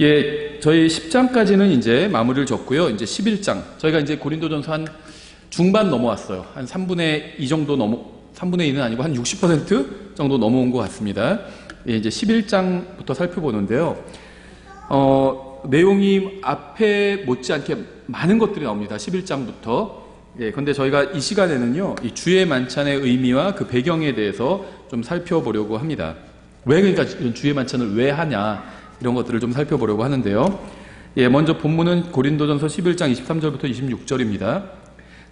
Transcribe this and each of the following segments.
예, 저희 10장까지는 이제 마무리를 줬고요. 이제 11장. 저희가 이제 고린도전서 한 중반 넘어왔어요. 한 3분의 2 정도 3분의 2는 아니고 한 60% 정도 넘어온 것 같습니다. 예, 이제 11장부터 살펴보는데요. 내용이 앞에 못지않게 많은 것들이 나옵니다. 11장부터. 예, 근데 저희가 이 시간에는요, 이 주의 만찬의 의미와 그 배경에 대해서 좀 살펴보려고 합니다. 왜 그러니까 주의 만찬을 왜 하냐, 이런 것들을 좀 살펴보려고 하는데요. 예, 먼저 본문은 고린도전서 11장 23절부터 26절입니다.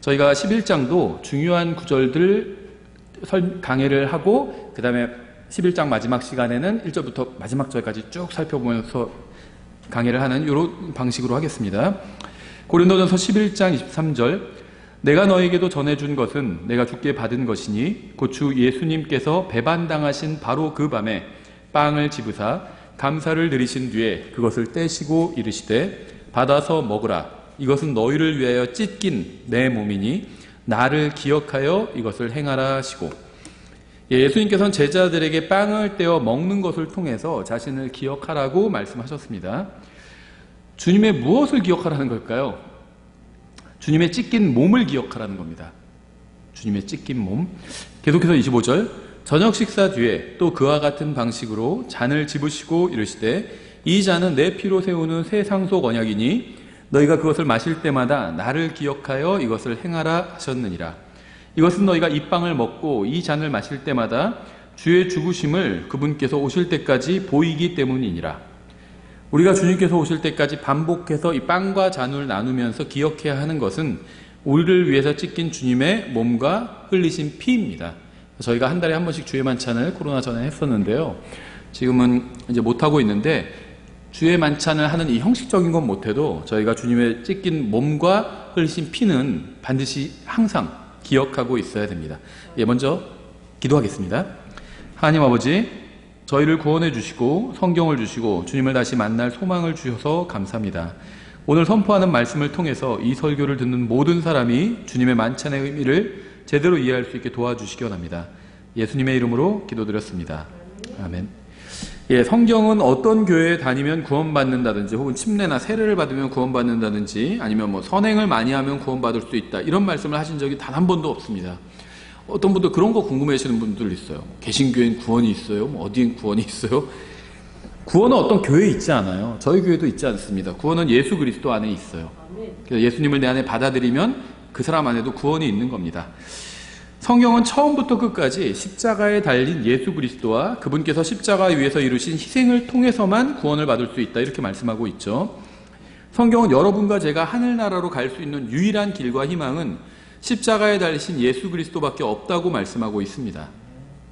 저희가 11장도 중요한 구절들 강해를 하고, 그 다음에 11장 마지막 시간에는 1절부터 마지막 절까지 쭉 살펴보면서 강해를 하는 이런 방식으로 하겠습니다. 고린도전서 11장 23절, 내가 너에게도 전해준 것은 내가 주께 받은 것이니 곧 주 예수님께서 배반당하신 바로 그 밤에 빵을 집으사 감사를 드리신 뒤에 그것을 떼시고 이르시되 받아서 먹으라. 이것은 너희를 위하여 찢긴 내 몸이니 나를 기억하여 이것을 행하라 하시고, 예수님께서는 제자들에게 빵을 떼어 먹는 것을 통해서 자신을 기억하라고 말씀하셨습니다. 주님의 무엇을 기억하라는 걸까요? 주님의 찢긴 몸을 기억하라는 겁니다. 주님의 찢긴 몸. 계속해서 25절, 저녁 식사 뒤에 또 그와 같은 방식으로 잔을 집으시고 이르시되 이 잔은 내 피로 세우는 새 상속 언약이니 너희가 그것을 마실 때마다 나를 기억하여 이것을 행하라 하셨느니라. 이것은 너희가 이 빵을 먹고 이 잔을 마실 때마다 주의 죽으심을 그분께서 오실 때까지 보이기 때문이니라. 우리가 주님께서 오실 때까지 반복해서 이 빵과 잔을 나누면서 기억해야 하는 것은 우리를 위해서 찢긴 주님의 몸과 흘리신 피입니다. 저희가 한 달에 한 번씩 주의 만찬을 코로나 전에 했었는데요. 지금은 이제 못하고 있는데, 주의 만찬을 하는 이 형식적인 건 못해도 저희가 주님의 찢긴 몸과 흘리신 피는 반드시 항상 기억하고 있어야 됩니다. 예, 먼저 기도하겠습니다. 하나님 아버지, 저희를 구원해 주시고 성경을 주시고 주님을 다시 만날 소망을 주셔서 감사합니다. 오늘 선포하는 말씀을 통해서 이 설교를 듣는 모든 사람이 주님의 만찬의 의미를 제대로 이해할 수 있게 도와주시기 원합니다. 예수님의 이름으로 기도드렸습니다. 아멘. 예, 성경은 어떤 교회에 다니면 구원받는다든지 혹은 침례나 세례를 받으면 구원받는다든지 아니면 뭐 선행을 많이 하면 구원받을 수 있다, 이런 말씀을 하신 적이 단 한 번도 없습니다. 어떤 분들 그런 거 궁금해하시는 분들 있어요. 개신교회는 구원이 있어요? 뭐 어디엔 구원이 있어요? 구원은 어떤 교회에 있지 않아요. 저희 교회도 있지 않습니다. 구원은 예수 그리스도 안에 있어요. 그래서 예수님을 내 안에 받아들이면 그 사람 안에도 구원이 있는 겁니다. 성경은 처음부터 끝까지 십자가에 달린 예수 그리스도와 그분께서 십자가 위에서 이루신 희생을 통해서만 구원을 받을 수 있다, 이렇게 말씀하고 있죠. 성경은 여러분과 제가 하늘나라로 갈 수 있는 유일한 길과 희망은 십자가에 달리신 예수 그리스도밖에 없다고 말씀하고 있습니다.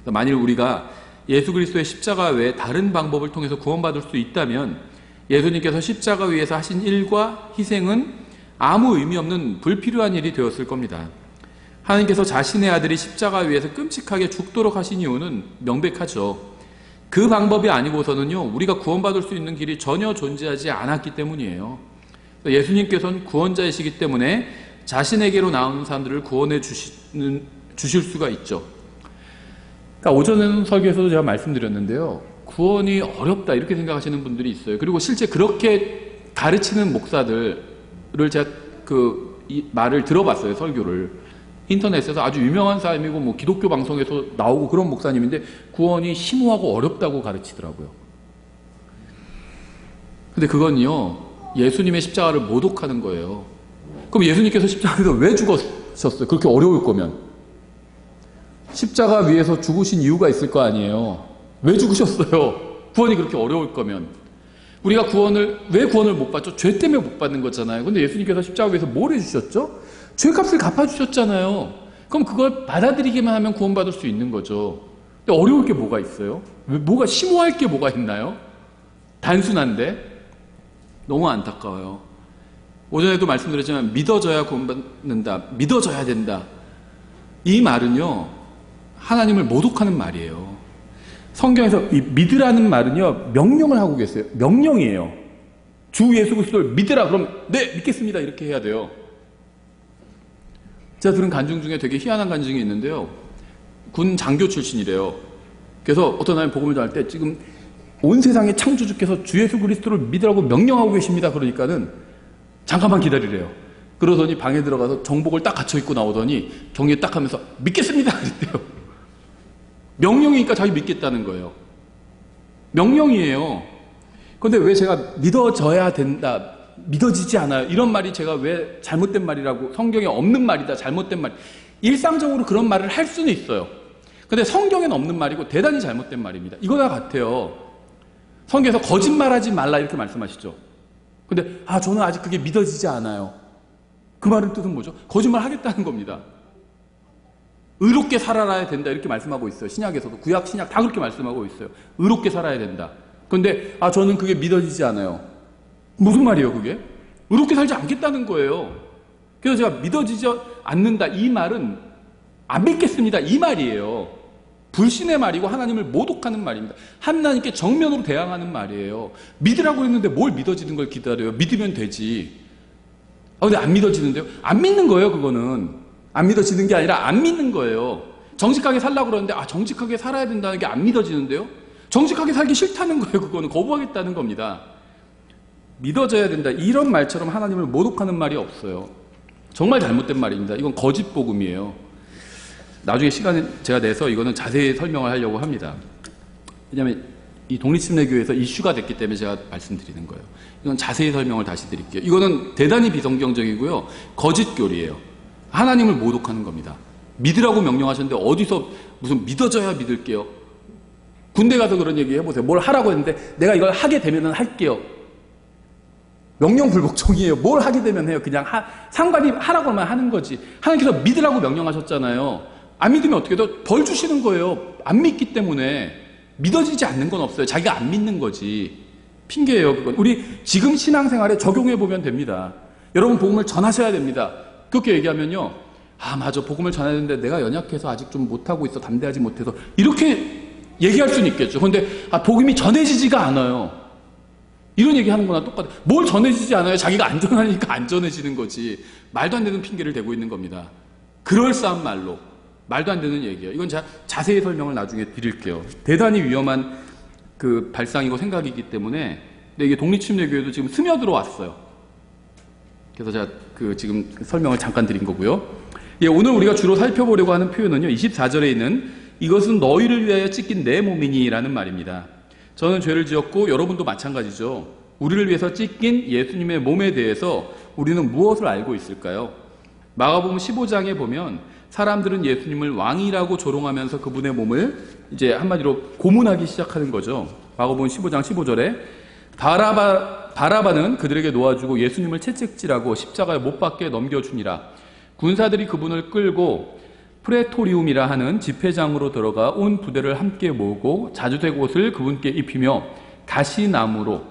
만일 우리가 예수 그리스도의 십자가 외에 다른 방법을 통해서 구원받을 수 있다면 예수님께서 십자가 위에서 하신 일과 희생은 아무 의미 없는 불필요한 일이 되었을 겁니다. 하나님께서 자신의 아들이 십자가 위에서 끔찍하게 죽도록 하신 이유는 명백하죠. 그 방법이 아니고서는요, 우리가 구원받을 수 있는 길이 전혀 존재하지 않았기 때문이에요. 예수님께서는 구원자이시기 때문에 자신에게로 나오는 사람들을 구원해 주실 수가 있죠. 그러니까 오전 설교에서도 제가 말씀드렸는데요, 구원이 어렵다 이렇게 생각하시는 분들이 있어요. 그리고 실제 그렇게 가르치는 목사들을 제가 이 말을 들어봤어요. 설교를 인터넷에서 아주 유명한 사람이고 뭐 기독교 방송에서 나오고 그런 목사님인데 구원이 심오하고 어렵다고 가르치더라고요. 근데 그건요, 예수님의 십자가를 모독하는 거예요. 그럼 예수님께서 십자가에서 왜 죽으셨어요? 그렇게 어려울 거면. 십자가 위에서 죽으신 이유가 있을 거 아니에요. 왜 죽으셨어요? 구원이 그렇게 어려울 거면. 우리가 왜 구원을 못 받죠? 죄 때문에 못 받는 거잖아요. 근데 예수님께서 십자가 위에서 뭘 해주셨죠? 죄값을 갚아주셨잖아요. 그럼 그걸 받아들이기만 하면 구원받을 수 있는 거죠. 근데 어려울 게 뭐가 있어요? 뭐가 심오할 게 뭐가 있나요? 단순한데 너무 안타까워요. 오전에도 말씀드렸지만 믿어져야 구원받는다, 믿어져야 된다, 이 말은요 하나님을 모독하는 말이에요. 성경에서 이 믿으라는 말은요 명령을 하고 계세요. 명령이에요. 주 예수 그리스도를 믿으라 그러면 네 믿겠습니다 이렇게 해야 돼요. 제가 들은 간증 중에 되게 희한한 간증이 있는데요, 군 장교 출신이래요. 그래서 어떤 사람이 복음을 전할 때 지금 온 세상의 창조주께서 주 예수 그리스도를 믿으라고 명령하고 계십니다. 그러니까는 잠깐만 기다리래요. 그러더니 방에 들어가서 정복을 딱 갖춰 입고 나오더니 경례 딱 하면서 믿겠습니다 그랬대요. 명령이니까 자기 믿겠다는 거예요. 명령이에요. 그런데 왜 제가 믿어져야 된다, 믿어지지 않아요, 이런 말이 제가 왜 잘못된 말이라고, 성경에 없는 말이다, 잘못된 말, 일상적으로 그런 말을 할 수는 있어요. 근데 성경에는 없는 말이고 대단히 잘못된 말입니다. 이거와 같아요. 성경에서 거짓말하지 말라 이렇게 말씀하시죠. 근데 저는 아직 그게 믿어지지 않아요. 그 말의 뜻은 뭐죠? 거짓말 하겠다는 겁니다. 의롭게 살아야 된다 이렇게 말씀하고 있어요. 신약에서도, 구약 신약 다 그렇게 말씀하고 있어요. 의롭게 살아야 된다. 그런데 저는 그게 믿어지지 않아요. 무슨 말이에요 그게? 의롭게 살지 않겠다는 거예요. 그래서 제가 믿어지지 않는다 이 말은 안 믿겠습니다 이 말이에요. 불신의 말이고 하나님을 모독하는 말입니다. 하나님께 정면으로 대항하는 말이에요. 믿으라고 했는데 뭘 믿어지는 걸 기다려요? 믿으면 되지. 근데 안 믿어지는데요? 안 믿는 거예요 그거는. 안 믿어지는 게 아니라 안 믿는 거예요. 정직하게 살라고 그러는데 정직하게 살아야 된다는 게 안 믿어지는데요? 정직하게 살기 싫다는 거예요. 그거는 거부하겠다는 겁니다. 믿어져야 된다 이런 말처럼 하나님을 모독하는 말이 없어요. 정말 잘못된 말입니다. 이건 거짓 복음이에요. 나중에 시간을 제가 내서 이거는 자세히 설명을 하려고 합니다. 왜냐하면 이 독립침례교회에서 이슈가 됐기 때문에 제가 말씀드리는 거예요. 이건 자세히 설명을 다시 드릴게요. 이거는 대단히 비성경적이고요. 거짓 교리예요. 하나님을 모독하는 겁니다. 믿으라고 명령하셨는데 어디서 무슨 믿어져야 믿을게요. 군대 가서 그런 얘기 해보세요. 뭘 하라고 했는데 내가 이걸 하게 되면 할게요. 명령불복종이에요. 뭘 하게 되면 해요. 그냥 상관이 하라고 하면 하는 거지. 하나님께서 믿으라고 명령하셨잖아요. 안 믿으면 어떻게 돼요? 벌 주시는 거예요. 안 믿기 때문에. 믿어지지 않는 건 없어요. 자기가 안 믿는 거지. 핑계예요 그건. 우리 지금 신앙생활에 적용해보면 됩니다. 여러분 복음을 전하셔야 됩니다. 그렇게 얘기하면요, 맞아, 복음을 전해야 되는데 내가 연약해서 아직 좀 못하고 있어, 담대하지 못해서, 이렇게 얘기할 수는 있겠죠. 그런데 복음이 전해지지가 않아요. 이런 얘기하는 거나 똑같아요. 뭘 전해지지 않아요? 자기가 안 전하니까 안 전해지는 거지. 말도 안 되는 핑계를 대고 있는 겁니다. 그럴싸한 말로. 말도 안 되는 얘기예요. 이건 제가 자세히 설명을 나중에 드릴게요. 대단히 위험한 그 발상이고 생각이기 때문에. 근데 이게 독립침례교회도 지금 스며들어 왔어요. 그래서 제가 지금 설명을 잠깐 드린 거고요. 오늘 우리가 주로 살펴보려고 하는 표현은요, 24절에 있는 이것은 너희를 위하여 찢긴 내 몸이니 라는 말입니다. 저는 죄를 지었고 여러분도 마찬가지죠. 우리를 위해서 찢긴 예수님의 몸에 대해서 우리는 무엇을 알고 있을까요? 마가복음 15장에 보면 사람들은 예수님을 왕이라고 조롱하면서 그분의 몸을 이제 한마디로 고문하기 시작하는 거죠. 마가복음 15장 15절에 바라바는 그들에게 놓아주고 예수님을 채찍질하고 십자가에 못 박게 넘겨주니라. 군사들이 그분을 끌고 프레토리움이라 하는 집회장으로 들어가 온 부대를 함께 모으고 자주색 옷을 그분께 입히며 가시나무로,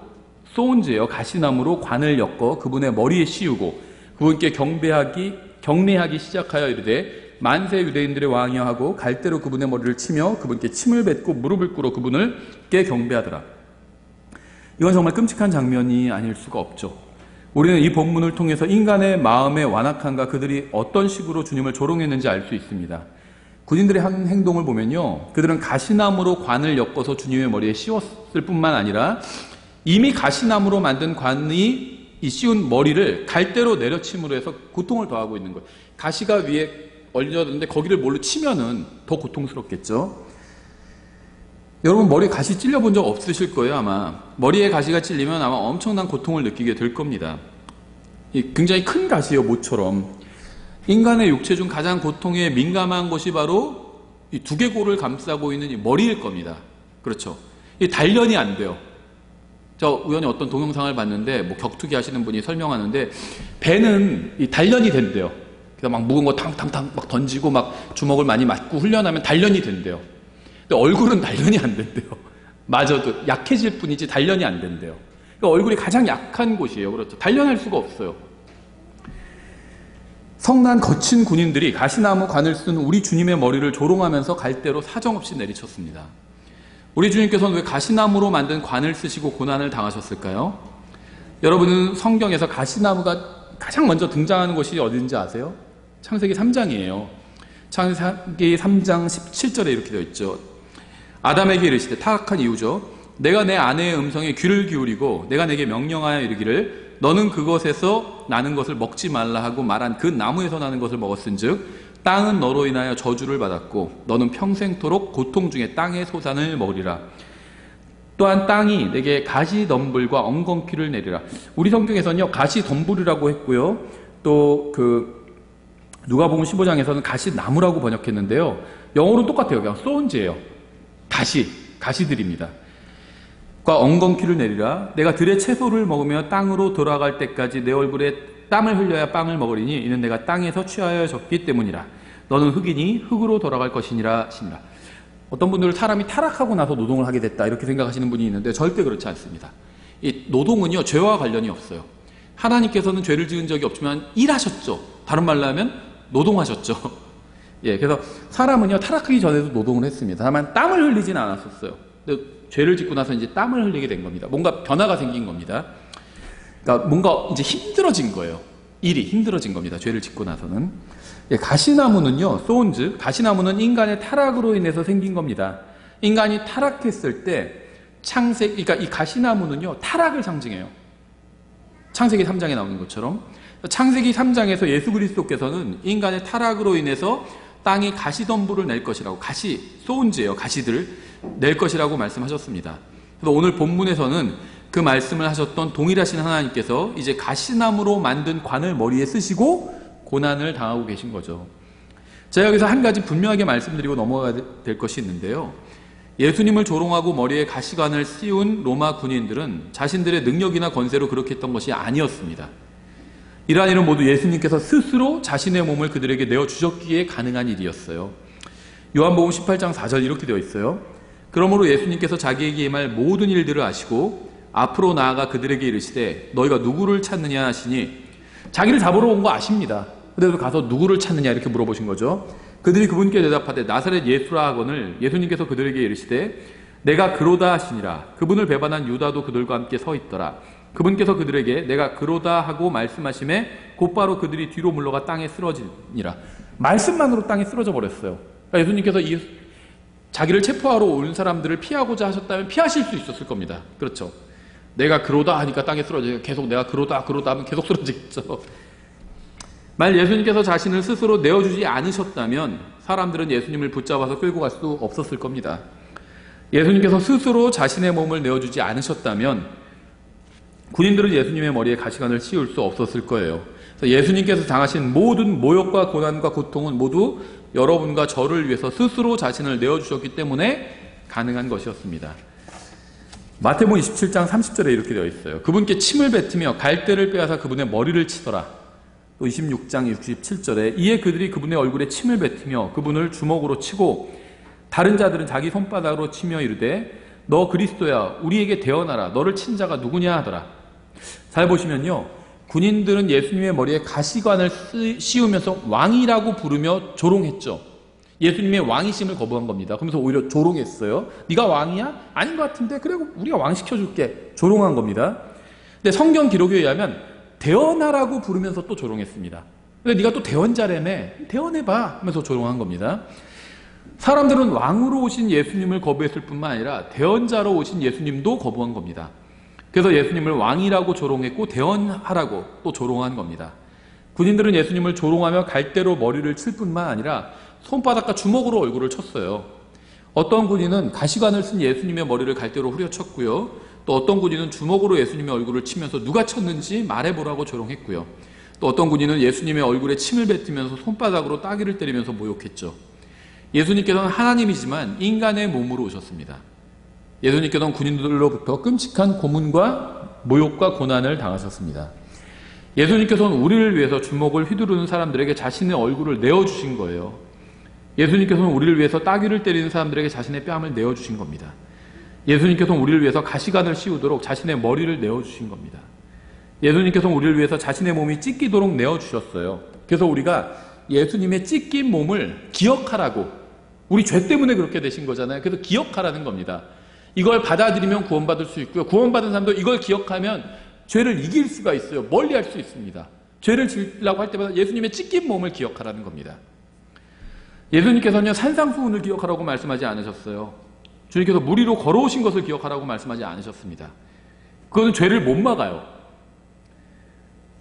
소운지예요, 가시나무로 관을 엮어 그분의 머리에 씌우고 그분께 경례하기 시작하여 이르되 만세 유대인들의 왕이여 하고 갈대로 그분의 머리를 치며 그분께 침을 뱉고 무릎을 꿇어 그분을께 경배하더라. 이건 정말 끔찍한 장면이 아닐 수가 없죠. 우리는 이 본문을 통해서 인간의 마음의 완악함과 그들이 어떤 식으로 주님을 조롱했는지 알 수 있습니다. 군인들의 한 행동을 보면요, 그들은 가시나무로 관을 엮어서 주님의 머리에 씌웠을 뿐만 아니라 이미 가시나무로 만든 관이 이 씌운 머리를 갈대로 내려침으로 해서 고통을 더하고 있는 거예요. 가시가 위에 얼려졌는데 거기를 뭘로 치면은 더 고통스럽겠죠. 여러분 머리에 가시 찔려본 적 없으실 거예요. 아마 머리에 가시가 찔리면 아마 엄청난 고통을 느끼게 될 겁니다. 굉장히 큰 가시예요. 모처럼. 인간의 육체 중 가장 고통에 민감한 것이 바로 이 두개골을 감싸고 있는 이 머리일 겁니다. 그렇죠. 이 단련이 안 돼요. 저 우연히 어떤 동영상을 봤는데 격투기 하시는 분이 설명하는데 배는 이 단련이 된대요. 그래서 막 무거운 거 탕탕탕 막 던지고 막 주먹을 많이 맞고 훈련하면 단련이 된대요. 근데 얼굴은 단련이 안 된대요. 마저도 약해질 뿐이지 단련이 안 된대요. 그러니까 얼굴이 가장 약한 곳이에요. 그렇죠. 단련할 수가 없어요. 성난 거친 군인들이 가시나무 관을 쓴 우리 주님의 머리를 조롱하면서 갈대로 사정없이 내리쳤습니다. 우리 주님께서는 왜 가시나무로 만든 관을 쓰시고 고난을 당하셨을까요? 여러분은 성경에서 가시나무가 가장 먼저 등장하는 곳이 어딘지 아세요? 창세기 3장이에요. 창세기 3장 17절에 이렇게 되어 있죠. 아담에게 이르시되, 타락한 이유죠. 내가 내 아내의 음성에 귀를 기울이고 내가 내게 명령하여 이르기를 너는 그것에서 나는 것을 먹지 말라 하고 말한 그 나무에서 나는 것을 먹었은즉 땅은 너로 인하여 저주를 받았고 너는 평생토록 고통 중에 땅의 소산을 먹으리라. 또한 땅이 내게 가시덤불과 엉겅퀴를 내리라. 우리 성경에서는요 가시덤불이라고 했고요, 또 누가복음 15장에서는 가시나무라고 번역했는데요, 영어로 똑같아요. 그냥 소운즈예요. 가시들입니다. 과 엉겅퀴를 내리라. 내가 들의 채소를 먹으며 땅으로 돌아갈 때까지 내 얼굴에 땀을 흘려야 빵을 먹으리니 이는 내가 땅에서 취하여 졌기 때문이라. 너는 흙이니 흙으로 돌아갈 것이니라 하시니라. 어떤 분들은 사람이 타락하고 나서 노동을 하게 됐다 이렇게 생각하시는 분이 있는데 절대 그렇지 않습니다. 이 노동은요 죄와 관련이 없어요. 하나님께서는 죄를 지은 적이 없지만 일하셨죠. 다른 말로 하면 노동하셨죠. 예, 그래서 사람은요 타락하기 전에도 노동을 했습니다. 다만 땀을 흘리진 않았었어요. 근데 죄를 짓고 나서 이제 땀을 흘리게 된 겁니다. 뭔가 변화가 생긴 겁니다. 그러니까 뭔가 이제 힘들어진 거예요. 일이 힘들어진 겁니다. 죄를 짓고 나서는. 예, 가시나무는요, 소운즈, 가시나무는 인간의 타락으로 인해서 생긴 겁니다. 인간이 타락했을 때 그러니까 이 가시나무는요 타락을 상징해요. 창세기 3장에 나오는 것처럼 창세기 3장에서 예수 그리스도께서는 인간의 타락으로 인해서 땅이 가시덤불을 낼 것이라고, 소운즈예요. 가시들을 낼 것이라고 말씀하셨습니다. 그래서 오늘 본문에서는 그 말씀을 하셨던 동일하신 하나님께서 이제 가시나무로 만든 관을 머리에 쓰시고 고난을 당하고 계신 거죠. 제가 여기서 한 가지 분명하게 말씀드리고 넘어가야 될 것이 있는데요. 예수님을 조롱하고 머리에 가시관을 씌운 로마 군인들은 자신들의 능력이나 권세로 그렇게 했던 것이 아니었습니다. 이러한 일은 모두 예수님께서 스스로 자신의 몸을 그들에게 내어주셨기에 가능한 일이었어요. 요한복음 18장 4절 이렇게 되어 있어요. 그러므로 예수님께서 자기에게 임할 모든 일들을 아시고 앞으로 나아가 그들에게 이르시되 너희가 누구를 찾느냐 하시니, 자기를 잡으러 온 거 아십니다. 그래서 가서 누구를 찾느냐 이렇게 물어보신 거죠. 그들이 그분께 대답하되 나사렛 예수라 하거늘 예수님께서 그들에게 이르시되 내가 그로다 하시니라. 그분을 배반한 유다도 그들과 함께 서 있더라. 그분께서 그들에게 내가 그로다 하고 말씀하심에 곧바로 그들이 뒤로 물러가 땅에 쓰러지니라. 말씀만으로 땅에 쓰러져 버렸어요. 그러니까 예수님께서 자기를 체포하러 온 사람들을 피하고자 하셨다면 피하실 수 있었을 겁니다. 그렇죠. 내가 그로다 하니까 땅에 쓰러지고 계속 내가 그로다 하면 계속 쓰러지겠죠. 만약 예수님께서 자신을 스스로 내어주지 않으셨다면 사람들은 예수님을 붙잡아서 끌고 갈 수 없었을 겁니다. 예수님께서 스스로 자신의 몸을 내어주지 않으셨다면 군인들은 예수님의 머리에 가시관을 씌울 수 없었을 거예요. 그래서 예수님께서 당하신 모든 모욕과 고난과 고통은 모두 여러분과 저를 위해서 스스로 자신을 내어주셨기 때문에 가능한 것이었습니다. 마태복음 27장 30절에 이렇게 되어 있어요. 그분께 침을 뱉으며 갈대를 빼앗아 그분의 머리를 치더라. 또 26장 67절에 이에 그들이 그분의 얼굴에 침을 뱉으며 그분을 주먹으로 치고 다른 자들은 자기 손바닥으로 치며 이르되 너 그리스도야 우리에게 대언하라. 너를 친 자가 누구냐 하더라. 잘 보시면요, 군인들은 예수님의 머리에 가시관을 씌우면서 왕이라고 부르며 조롱했죠. 예수님의 왕이심을 거부한 겁니다. 그러면서 오히려 조롱했어요. 네가 왕이야? 아닌 것 같은데 그래 우리가 왕 시켜줄게. 조롱한 겁니다. 근데 성경 기록에 의하면 대언하라고 부르면서 또 조롱했습니다. 근데 네가 또 대언자라며 대언해봐 하면서 조롱한 겁니다. 사람들은 왕으로 오신 예수님을 거부했을 뿐만 아니라 대언자로 오신 예수님도 거부한 겁니다. 그래서 예수님을 왕이라고 조롱했고 대언하라고 또 조롱한 겁니다. 군인들은 예수님을 조롱하며 갈대로 머리를 칠 뿐만 아니라 손바닥과 주먹으로 얼굴을 쳤어요. 어떤 군인은 가시관을 쓴 예수님의 머리를 갈대로 후려쳤고요. 또 어떤 군인은 주먹으로 예수님의 얼굴을 치면서 누가 쳤는지 말해보라고 조롱했고요. 또 어떤 군인은 예수님의 얼굴에 침을 뱉으면서 손바닥으로 따귀를 때리면서 모욕했죠. 예수님께서는 하나님이지만 인간의 몸으로 오셨습니다. 예수님께서는 군인들로부터 끔찍한 고문과 모욕과 고난을 당하셨습니다. 예수님께서는 우리를 위해서 주먹을 휘두르는 사람들에게 자신의 얼굴을 내어주신 거예요. 예수님께서는 우리를 위해서 따귀를 때리는 사람들에게 자신의 뺨을 내어주신 겁니다. 예수님께서는 우리를 위해서 가시관을 씌우도록 자신의 머리를 내어주신 겁니다. 예수님께서는 우리를 위해서 자신의 몸이 찢기도록 내어주셨어요. 그래서 우리가 예수님의 찢긴 몸을 기억하라고, 우리 죄 때문에 그렇게 되신 거잖아요. 그래서 기억하라는 겁니다. 이걸 받아들이면 구원받을 수 있고요. 구원받은 사람도 이걸 기억하면 죄를 이길 수가 있어요. 멀리할 수 있습니다. 죄를 지으려고 할 때마다 예수님의 찢긴 몸을 기억하라는 겁니다. 예수님께서는 산상수훈을 기억하라고 말씀하지 않으셨어요. 주님께서 물 위로 걸어오신 것을 기억하라고 말씀하지 않으셨습니다. 그거는 죄를 못 막아요.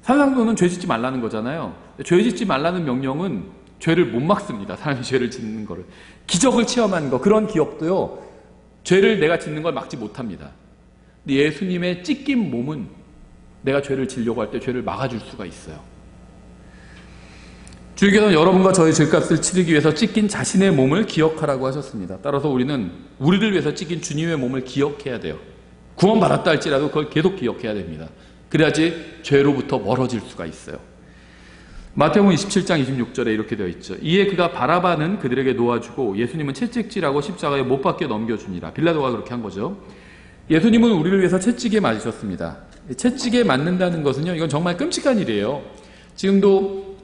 산상수훈은 죄 짓지 말라는 거잖아요. 죄 짓지 말라는 명령은 죄를 못 막습니다. 사람이 죄를 짓는 거를. 기적을 체험한 거, 그런 기억도요, 죄를 내가 짓는 걸 막지 못합니다. 근데 예수님의 찢긴 몸은 내가 죄를 지려고 할 때 죄를 막아줄 수가 있어요. 주님께서는 여러분과 저의 죄값을 치르기 위해서 찢긴 자신의 몸을 기억하라고 하셨습니다. 따라서 우리는 우리를 위해서 찢긴 주님의 몸을 기억해야 돼요. 구원받았다 할지라도 그걸 계속 기억해야 됩니다. 그래야지 죄로부터 멀어질 수가 있어요. 마태복음 27장 26절에 이렇게 되어 있죠. 이에 그가 바라바는 그들에게 놓아주고 예수님은 채찍질하고 십자가에 못 박게 넘겨주니라. 빌라도가 그렇게 한 거죠. 예수님은 우리를 위해서 채찍에 맞으셨습니다. 채찍에 맞는다는 것은요, 이건 정말 끔찍한 일이에요. 지금도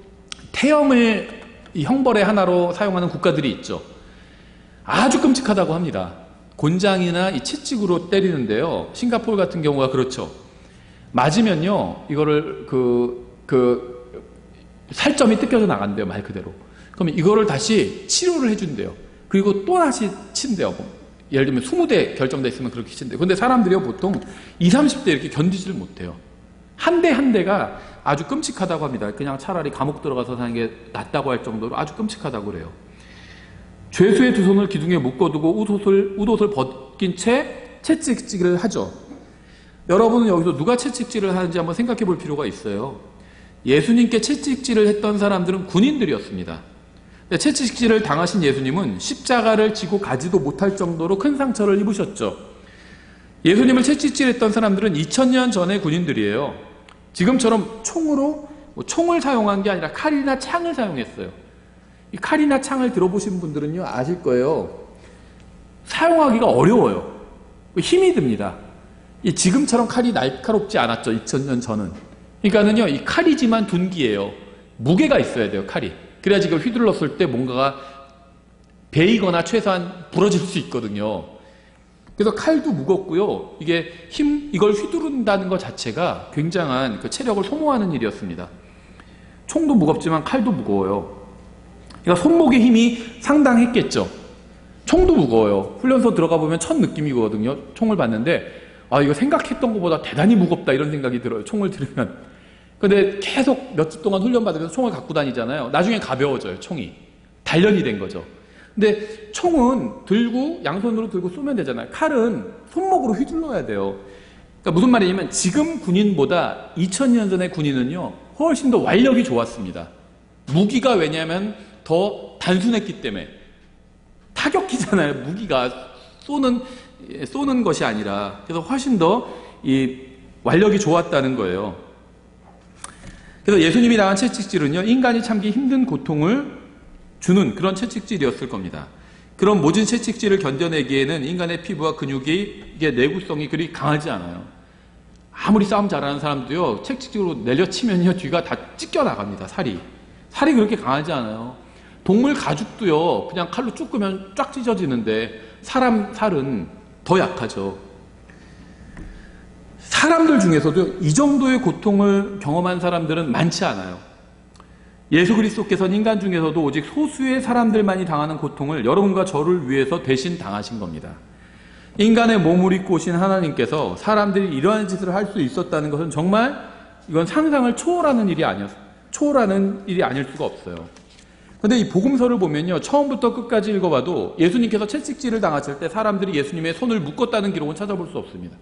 태형을 이 형벌의 하나로 사용하는 국가들이 있죠. 아주 끔찍하다고 합니다. 곤장이나 이 채찍으로 때리는데요. 싱가포르 같은 경우가 그렇죠. 맞으면요, 이거를 살점이 뜯겨져 나간대요, 말 그대로. 그러면 이거를 다시 치료를 해준대요. 그리고 또 다시 친대요. 예를 들면 20대 결정돼 있으면 그렇게 친대요. 근데 사람들이요, 보통 20, 30대 이렇게 견디지를 못해요. 한 대 한 대가 아주 끔찍하다고 합니다. 그냥 차라리 감옥 들어가서 사는 게 낫다고 할 정도로 아주 끔찍하다고 그래요. 죄수의 두 손을 기둥에 묶어두고 웃옷을 벗긴 채 채찍질을 하죠. 여러분은 여기서 누가 채찍질을 하는지 한번 생각해 볼 필요가 있어요. 예수님께 채찍질을 했던 사람들은 군인들이었습니다. 채찍질을 당하신 예수님은 십자가를 지고 가지도 못할 정도로 큰 상처를 입으셨죠. 예수님을 채찍질했던 사람들은 2000년 전의 군인들이에요. 지금처럼 총을 사용한 게 아니라 칼이나 창을 사용했어요. 이 칼이나 창을 들어보신 분들은요, 아실 거예요. 사용하기가 어려워요. 힘이 듭니다. 지금처럼 칼이 날카롭지 않았죠, 2000년 전은. 그러니까는요, 이 칼이지만 둔기예요. 무게가 있어야 돼요, 칼이. 그래야지 그걸 휘둘렀을 때 뭔가가 베이거나 최소한 부러질 수 있거든요. 그래서 칼도 무겁고요. 이걸 휘두른다는 것 자체가 굉장한 그 체력을 소모하는 일이었습니다. 총도 무겁지만 칼도 무거워요. 그러니까 손목의 힘이 상당했겠죠. 총도 무거워요. 훈련소 들어가 보면 첫 느낌이거든요. 총을 봤는데, 이거 생각했던 것보다 대단히 무겁다, 이런 생각이 들어요. 총을 들으면. 근데 계속 몇 주 동안 훈련 받으면서 총을 갖고 다니잖아요. 나중에 가벼워져요, 총이. 단련이 된 거죠. 근데 총은 양손으로 들고 쏘면 되잖아요. 칼은 손목으로 휘둘러야 돼요. 그러니까 무슨 말이냐면, 지금 군인보다 2000년 전의 군인은요, 훨씬 더 완력이 좋았습니다. 무기가 왜냐하면 더 단순했기 때문에. 타격기잖아요, 무기가. 쏘는 것이 아니라. 그래서 훨씬 더 완력이 좋았다는 거예요. 그래서 예수님이 당한 채찍질은요, 인간이 참기 힘든 고통을 주는 그런 채찍질이었을 겁니다. 그런 모진 채찍질을 견뎌내기에는 인간의 피부와 근육의 내구성이 그리 강하지 않아요. 아무리 싸움 잘하는 사람도요, 채찍질로 내려치면요, 뒤가 다 찢겨나갑니다, 살이. 살이 그렇게 강하지 않아요. 동물 가죽도요, 그냥 칼로 쭉 끄면 쫙 찢어지는데, 사람 살은 더 약하죠. 사람들 중에서도 이 정도의 고통을 경험한 사람들은 많지 않아요. 예수 그리스도께서는 인간 중에서도 오직 소수의 사람들만이 당하는 고통을 여러분과 저를 위해서 대신 당하신 겁니다. 인간의 몸을 입고 오신 하나님께서 사람들이 이러한 짓을 할 수 있었다는 것은 정말 이건 상상을 초월하는 일이 아닐 수가 없어요. 근데 이 복음서를 보면요, 처음부터 끝까지 읽어봐도 예수님께서 채찍질을 당하실 때 사람들이 예수님의 손을 묶었다는 기록은 찾아볼 수 없습니다.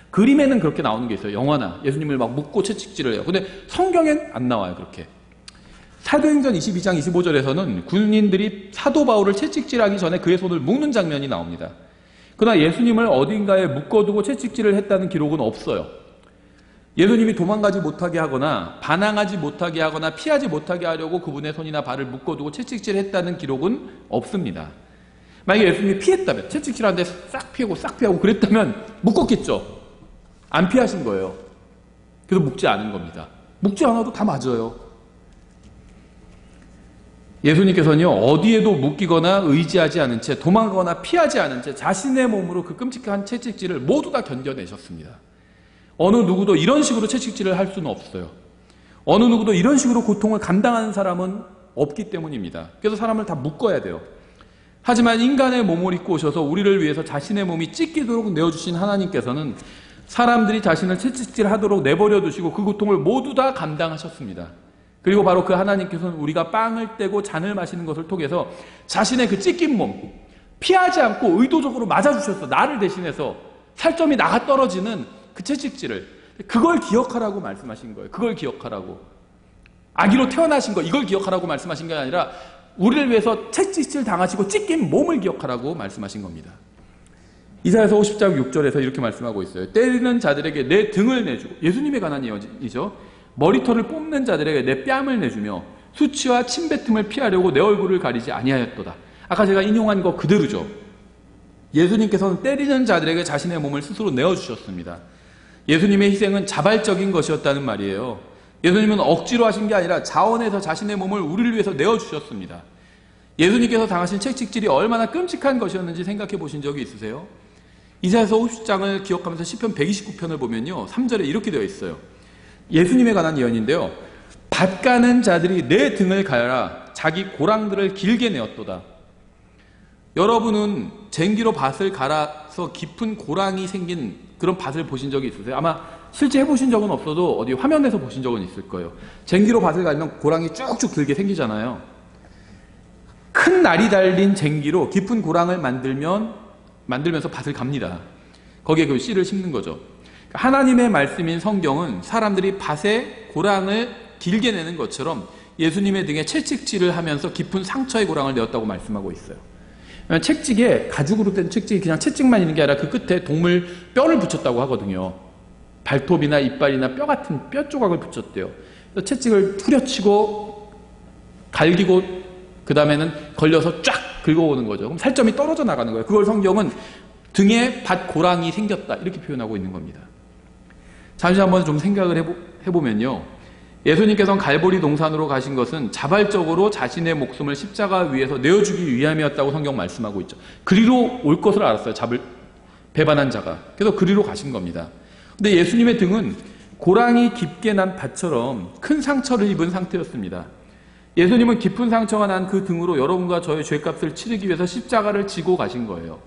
그림에는 그렇게 나오는 게 있어요. 영화나 예수님을 막 묶고 채찍질을 해요. 근데 성경엔 안 나와요, 그렇게. 사도행전 22장 25절에서는 군인들이 사도 바울을 채찍질하기 전에 그의 손을 묶는 장면이 나옵니다. 그러나 예수님을 어딘가에 묶어두고 채찍질을 했다는 기록은 없어요. 예수님이 도망가지 못하게 하거나 반항하지 못하게 하거나 피하지 못하게 하려고 그분의 손이나 발을 묶어두고 채찍질을 했다는 기록은 없습니다. 만약에 예수님이 피했다면, 채찍질하는데 싹 피하고 그랬다면 묶었겠죠. 안 피하신 거예요. 그래서 묶지 않은 겁니다. 묶지 않아도 다 맞아요. 예수님께서는요, 어디에도 묶이거나 의지하지 않은 채, 도망가거나 피하지 않은 채 자신의 몸으로 그 끔찍한 채찍질을 모두 다 견뎌내셨습니다. 어느 누구도 이런 식으로 채찍질을 할 수는 없어요. 어느 누구도 이런 식으로 고통을 감당하는 사람은 없기 때문입니다. 그래서 사람을 다 묶어야 돼요. 하지만 인간의 몸을 입고 오셔서 우리를 위해서 자신의 몸이 찢기도록 내어주신 하나님께서는 사람들이 자신을 채찍질하도록 내버려 두시고 그 고통을 모두 다 감당하셨습니다. 그리고 바로 그 하나님께서는 우리가 빵을 떼고 잔을 마시는 것을 통해서 자신의 그 찢긴 몸 피하지 않고 의도적으로 맞아주셨어. 나를 대신해서 살점이 나가 떨어지는 그 채찍질을, 그걸 기억하라고 말씀하신 거예요. 그걸 기억하라고. 아기로 태어나신 거 이걸 기억하라고 말씀하신 게 아니라 우리를 위해서 채찍질 당하시고 찢긴 몸을 기억하라고 말씀하신 겁니다. 이사야서 50장 6절에서 이렇게 말씀하고 있어요. 때리는 자들에게 내 등을 내주고, 예수님에 관한 예언이죠. 머리털을 뽑는 자들에게 내 뺨을 내주며 수치와 침뱉음을 피하려고 내 얼굴을 가리지 아니하였도다. 아까 제가 인용한 거 그대로죠. 예수님께서는 때리는 자들에게 자신의 몸을 스스로 내어주셨습니다. 예수님의 희생은 자발적인 것이었다는 말이에요. 예수님은 억지로 하신 게 아니라 자원해서 자신의 몸을 우리를 위해서 내어주셨습니다. 예수님께서 당하신 채찍질이 얼마나 끔찍한 것이었는지 생각해 보신 적이 있으세요? 이사야서 50장을 기억하면서 시편 129편을 보면요, 3절에 이렇게 되어 있어요. 예수님에 관한 예언인데요. 밭 가는 자들이 내 등을 가라 자기 고랑들을 길게 내었도다. 여러분은 쟁기로 밭을 갈아서 깊은 고랑이 생긴 그런 밭을 보신 적이 있으세요? 아마 실제 해보신 적은 없어도 어디 화면에서 보신 적은 있을 거예요. 쟁기로 밭을 갈면 고랑이 쭉쭉 길게 생기잖아요. 큰 날이 달린 쟁기로 깊은 고랑을 만들면서 밭을 갑니다. 거기에 그 씨를 심는 거죠. 하나님의 말씀인 성경은 사람들이 밭에 고랑을 길게 내는 것처럼 예수님의 등에 채찍질을 하면서 깊은 상처의 고랑을 내었다고 말씀하고 있어요. 채찍에, 가죽으로 된 채찍이 그냥 채찍만 있는 게 아니라 그 끝에 동물 뼈를 붙였다고 하거든요. 발톱이나 이빨이나 뼈 같은 뼈 조각을 붙였대요. 그래서 채찍을 후려치고 갈기고 그 다음에는 걸려서 쫙 긁어오는 거죠. 그럼 살점이 떨어져 나가는 거예요. 그걸 성경은 등에 밭 고랑이 생겼다 이렇게 표현하고 있는 겁니다. 잠시 한번 좀 생각을 해보면요. 예수님께서는 갈보리 동산으로 가신 것은 자발적으로 자신의 목숨을 십자가 위에서 내어주기 위함이었다고 성경 말씀하고 있죠. 그리로 올 것을 알았어요. 배반한 자가. 그래서 그리로 가신 겁니다. 근데 예수님의 등은 고랑이 깊게 난 밭처럼 큰 상처를 입은 상태였습니다. 예수님은 깊은 상처가 난 그 등으로 여러분과 저의 죄값을 치르기 위해서 십자가를 지고 가신 거예요.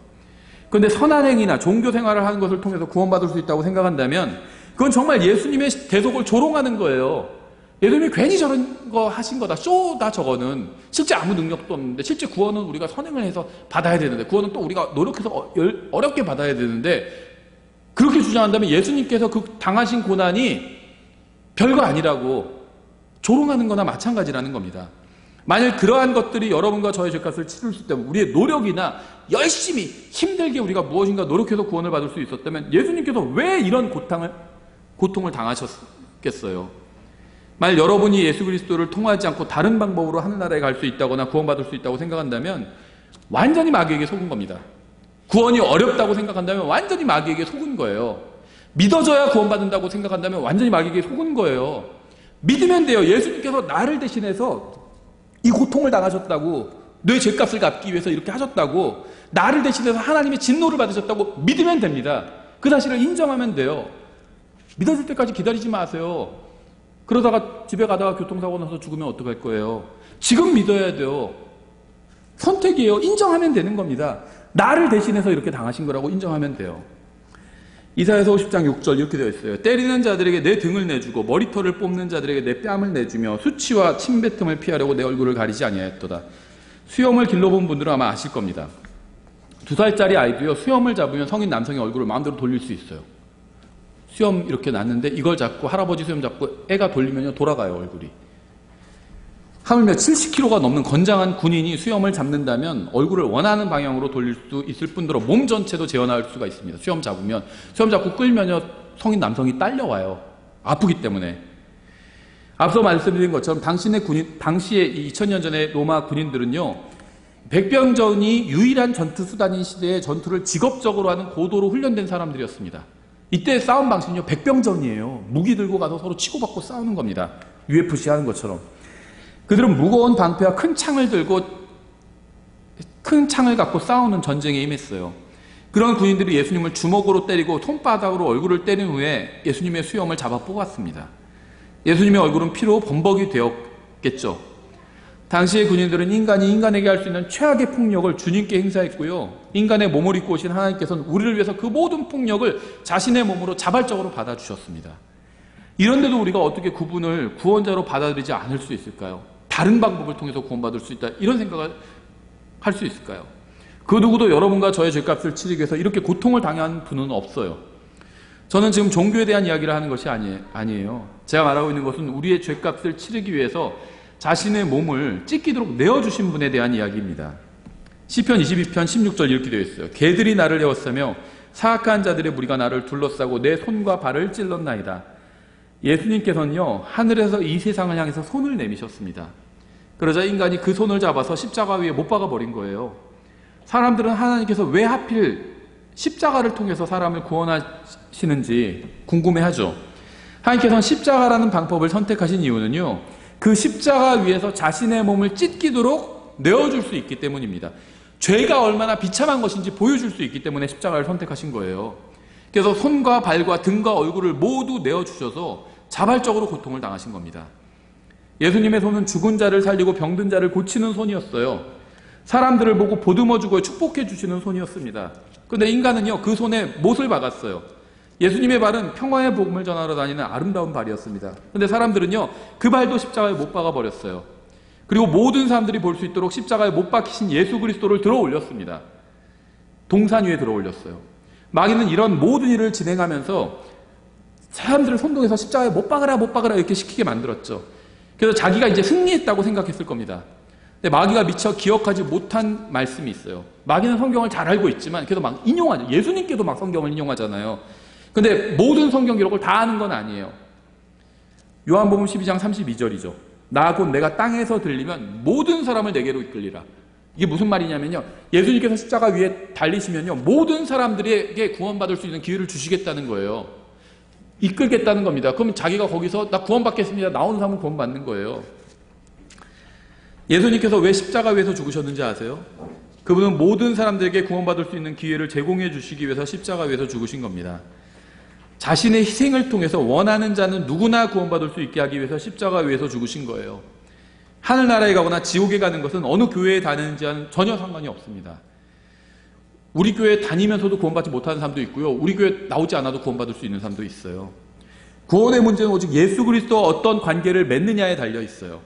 그런데 선한 행위나 종교 생활을 하는 것을 통해서 구원받을 수 있다고 생각한다면 그건 정말 예수님의 대속을 조롱하는 거예요. 예수님이 괜히 저런 거 하신 거다. 쇼다 저거는. 실제 아무 능력도 없는데 실제 구원은 우리가 선행을 해서 받아야 되는데 구원은 또 우리가 노력해서 어렵게 받아야 되는데 그렇게 주장한다면 예수님께서 그 당하신 고난이 별거 아니라고 조롱하는 거나 마찬가지라는 겁니다. 만일 그러한 것들이 여러분과 저의 죄값을 치를 수 있다면 우리의 노력이나 열심히 힘들게 우리가 무엇인가 노력해서 구원을 받을 수 있었다면 예수님께서 왜 이런 고통을 당하셨겠어요? 만일 여러분이 예수 그리스도를 통하지 않고 다른 방법으로 하늘나라에 갈 수 있다거나 구원받을 수 있다고 생각한다면 완전히 마귀에게 속은 겁니다. 구원이 어렵다고 생각한다면 완전히 마귀에게 속은 거예요. 믿어져야 구원받는다고 생각한다면 완전히 마귀에게 속은 거예요. 믿으면 돼요. 예수님께서 나를 대신해서 이 고통을 당하셨다고, 내 죄값을 갚기 위해서 이렇게 하셨다고, 나를 대신해서 하나님의 진노를 받으셨다고 믿으면 됩니다. 그 사실을 인정하면 돼요. 믿어질 때까지 기다리지 마세요. 그러다가 집에 가다가 교통사고 나서 죽으면 어떡할 거예요? 지금 믿어야 돼요. 선택이에요. 인정하면 되는 겁니다. 나를 대신해서 이렇게 당하신 거라고 인정하면 돼요. 이사야서 50장 6절 이렇게 되어 있어요. 때리는 자들에게 내 등을 내주고 머리털을 뽑는 자들에게 내 뺨을 내주며 수치와 침뱉음을 피하려고 내 얼굴을 가리지 아니하였도다. 수염을 길러본 분들은 아마 아실 겁니다. 2살짜리 아이도요, 수염을 잡으면 성인 남성의 얼굴을 마음대로 돌릴 수 있어요. 수염 이렇게 났는데 이걸 잡고 할아버지 수염 잡고 애가 돌리면요 돌아가요 얼굴이. 하물며 70kg가 넘는 건장한 군인이 수염을 잡는다면 얼굴을 원하는 방향으로 돌릴 수 있을 뿐더러 몸 전체도 재현할 수가 있습니다. 수염 잡고 끌면요 성인 남성이 딸려와요. 아프기 때문에. 앞서 말씀드린 것처럼 당시의 2000년 전의 로마 군인들은요 백병전이 유일한 전투 수단인 시대에 전투를 직업적으로 하는 고도로 훈련된 사람들이었습니다. 이때 싸움 방식은요 백병전이에요. 무기 들고 가서 서로 치고받고 싸우는 겁니다. UFC 하는 것처럼. 그들은 무거운 방패와 큰 창을 갖고 싸우는 전쟁에 임했어요. 그런 군인들이 예수님을 주먹으로 때리고 손바닥으로 얼굴을 때린 후에 예수님의 수염을 잡아 뽑았습니다. 예수님의 얼굴은 피로 범벅이 되었겠죠. 당시의 군인들은 인간이 인간에게 할 수 있는 최악의 폭력을 주님께 행사했고요. 인간의 몸을 입고 오신 하나님께서는 우리를 위해서 그 모든 폭력을 자신의 몸으로 자발적으로 받아주셨습니다. 이런데도 우리가 어떻게 그분을 구원자로 받아들이지 않을 수 있을까요? 다른 방법을 통해서 구원받을 수 있다, 이런 생각을 할 수 있을까요? 그 누구도 여러분과 저의 죄값을 치르기 위해서 이렇게 고통을 당한 분은 없어요. 저는 지금 종교에 대한 이야기를 하는 것이 아니에요. 제가 말하고 있는 것은 우리의 죄값을 치르기 위해서 자신의 몸을 찢기도록 내어주신 분에 대한 이야기입니다. 시편 22편 16절 이렇게 되어 있어요. 개들이 나를 에워싸며 사악한 자들의 무리가 나를 둘러싸고 내 손과 발을 찔렀나이다. 예수님께서는요, 하늘에서 이 세상을 향해서 손을 내미셨습니다. 그러자 인간이 그 손을 잡아서 십자가 위에 못 박아 버린 거예요. 사람들은 하나님께서 왜 하필 십자가를 통해서 사람을 구원하시는지 궁금해하죠. 하나님께서는 십자가라는 방법을 선택하신 이유는요, 그 십자가 위에서 자신의 몸을 찢기도록 내어줄 수 있기 때문입니다. 죄가 얼마나 비참한 것인지 보여줄 수 있기 때문에 십자가를 선택하신 거예요. 그래서 손과 발과 등과 얼굴을 모두 내어주셔서 자발적으로 고통을 당하신 겁니다. 예수님의 손은 죽은 자를 살리고 병든 자를 고치는 손이었어요. 사람들을 보고 보듬어주고 축복해 주시는 손이었습니다. 그런데 인간은요, 그 손에 못을 박았어요. 예수님의 발은 평화의 복음을 전하러 다니는 아름다운 발이었습니다. 그런데 사람들은요, 그 발도 십자가에 못 박아 버렸어요. 그리고 모든 사람들이 볼 수 있도록 십자가에 못 박히신 예수 그리스도를 들어 올렸습니다. 동산 위에 들어 올렸어요. 마귀는 이런 모든 일을 진행하면서 사람들을 선동해서 십자가에 못 박아라 이렇게 시키게 만들었죠. 그래서 자기가 이제 승리했다고 생각했을 겁니다. 근데 마귀가 미처 기억하지 못한 말씀이 있어요. 마귀는 성경을 잘 알고 있지만 그래도 막 인용하죠. 예수님께도 막 성경을 인용하잖아요. 근데 모든 성경 기록을 다 아는 건 아니에요. 요한복음 12장 32절이죠. 나 곧 내가 땅에서 들리면 모든 사람을 내게로 이끌리라. 이게 무슨 말이냐면요, 예수님께서 십자가 위에 달리시면요, 모든 사람들에게 구원받을 수 있는 기회를 주시겠다는 거예요. 이끌겠다는 겁니다. 그러면 자기가 거기서 나 구원받겠습니다 나오는 사람은 구원받는 거예요. 예수님께서 왜 십자가 위에서 죽으셨는지 아세요? 그분은 모든 사람들에게 구원받을 수 있는 기회를 제공해 주시기 위해서 십자가 위에서 죽으신 겁니다. 자신의 희생을 통해서 원하는 자는 누구나 구원받을 수 있게 하기 위해서 십자가 위에서 죽으신 거예요. 하늘나라에 가거나 지옥에 가는 것은 어느 교회에 다니는지와는 전혀 상관이 없습니다. 우리 교회에 다니면서도 구원받지 못하는 사람도 있고요, 우리 교회에 나오지 않아도 구원받을 수 있는 사람도 있어요. 구원의 문제는 오직 예수 그리스도와 어떤 관계를 맺느냐에 달려 있어요.